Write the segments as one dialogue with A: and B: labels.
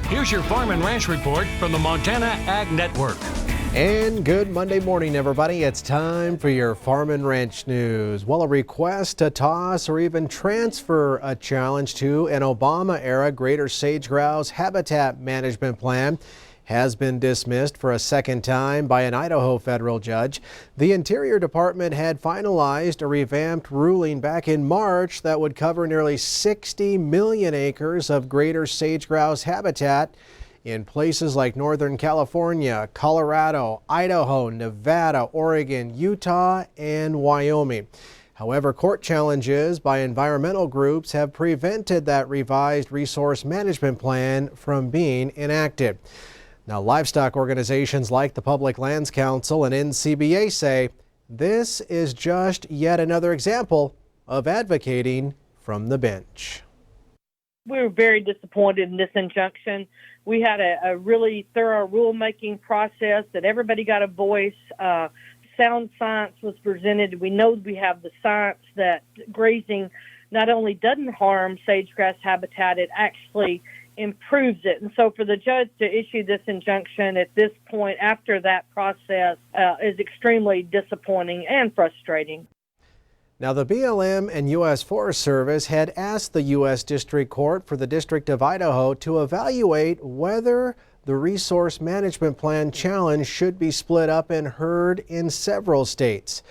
A: Here's your Farm and Ranch report from the Montana Ag Network.
B: And good Monday morning, everybody. It's time for your Farm and Ranch news. Well, a request to toss or even transfer a challenge to an Obama-era greater sage-grouse habitat management plan has been dismissed for a second time by an Idaho federal judge. The Interior Department had finalized a revamped ruling back in March that would cover nearly 60 million acres of greater sage-grouse habitat in places like Northern California, Colorado, Idaho, Nevada, Oregon, Utah, and Wyoming. However, court challenges by environmental groups have prevented that revised resource management plan from being enacted. Now, livestock organizations like the Public Lands Council and NCBA say this is just yet another example of advocating from the bench.
C: We were very disappointed in this injunction. We had a really thorough rulemaking process that everybody got a voice. Sound science was presented. We know we have the science that grazing not only doesn't harm sage-grouse habitat, it actually improves it. And so for the judge to issue this injunction at this point after that process is extremely disappointing and frustrating.
B: Now, the BLM and U.S. Forest Service had asked the U.S. District Court for the District of Idaho to evaluate whether the Resource Management Plan challenge should be split up and heard in several states.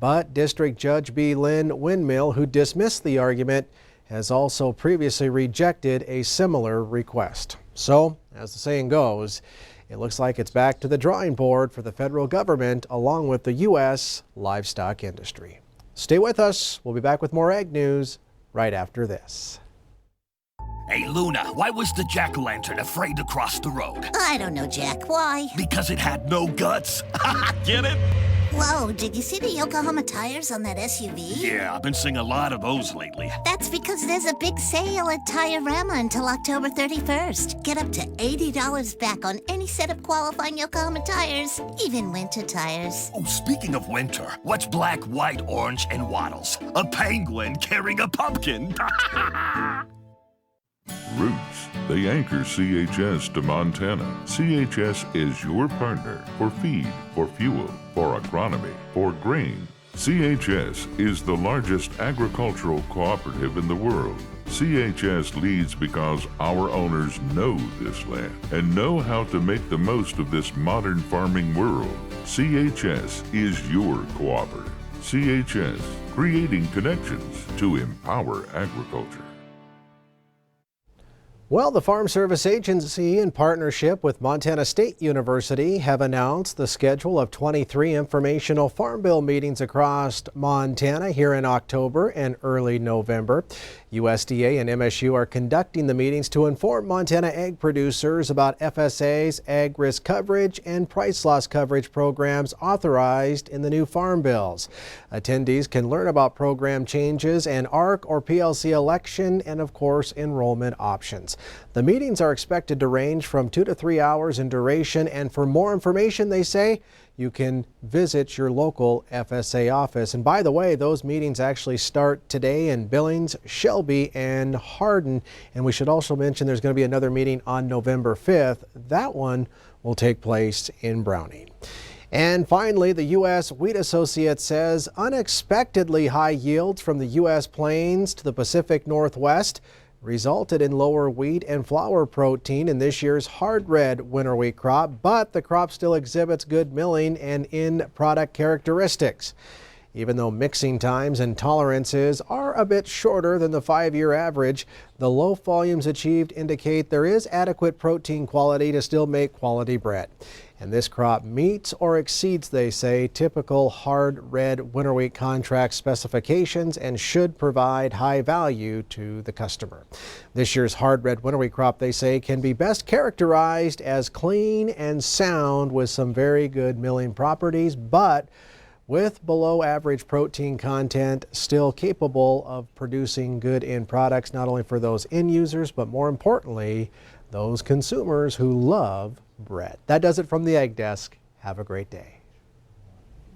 B: But District Judge B. Lynn Windmill, who dismissed the argument, has also previously rejected a similar request. So, as the saying goes, it looks like it's back to the drawing board for the federal government along with the U.S. livestock industry. Stay with us. We'll be back with more ag news right after this.
D: Hey, Luna, why was the jack-o'-lantern afraid to cross the road?
E: I don't know, Jack. Why?
D: Because it had no guts. Get it?
E: Whoa, did you see the Yokohama tires on that SUV?
D: Yeah, I've been seeing a lot of those lately.
E: That's because there's a big sale at Tire-Rama until October 31st. Get up to $80 back on any set of qualifying Yokohama tires, even winter tires.
D: Oh, speaking of winter, what's black, white, orange, and wattles? A penguin carrying a pumpkin.
F: Roots. They anchor CHS to Montana. CHS is your partner for feed, for fuel, for agronomy, for grain. CHS is the largest agricultural cooperative in the world. CHS leads because our owners know this land and know how to make the most of this modern farming world. CHS is your cooperative. CHS, creating connections to empower agriculture.
B: Well, the Farm Service Agency, in partnership with Montana State University, have announced the schedule of 23 informational Farm Bill meetings across Montana here in October and early November. USDA and MSU are conducting the meetings to inform Montana ag producers about FSA's ag risk coverage and price loss coverage programs authorized in the new farm bills. Attendees can learn about program changes and ARC or PLC election and, of course, enrollment options. The meetings are expected to range from 2 to 3 hours in duration, and for more information, they say, you can visit your local FSA office. And by the way, those meetings actually start today in Billings, Shelby, and Hardin. And we should also mention there's going to be another meeting on November 5th. That one will take place in Browning. And finally, the U.S. Wheat Associate says unexpectedly high yields from the U.S. Plains to the Pacific Northwest resulted in lower wheat and flour protein in this year's hard red winter wheat crop, but the crop still exhibits good milling and end product characteristics. Even though mixing times and tolerances are a bit shorter than the 5-year average, the low volumes achieved indicate there is adequate protein quality to still make quality bread. And this crop meets or exceeds, they say, typical hard red winter wheat contract specifications and should provide high value to the customer. This year's hard red winter wheat crop, they say, can be best characterized as clean and sound with some very good milling properties, but with below average protein content, still capable of producing good end products, not only for those end users, but more importantly, those consumers who love bread. That does it from the Ag Desk. Have a great day.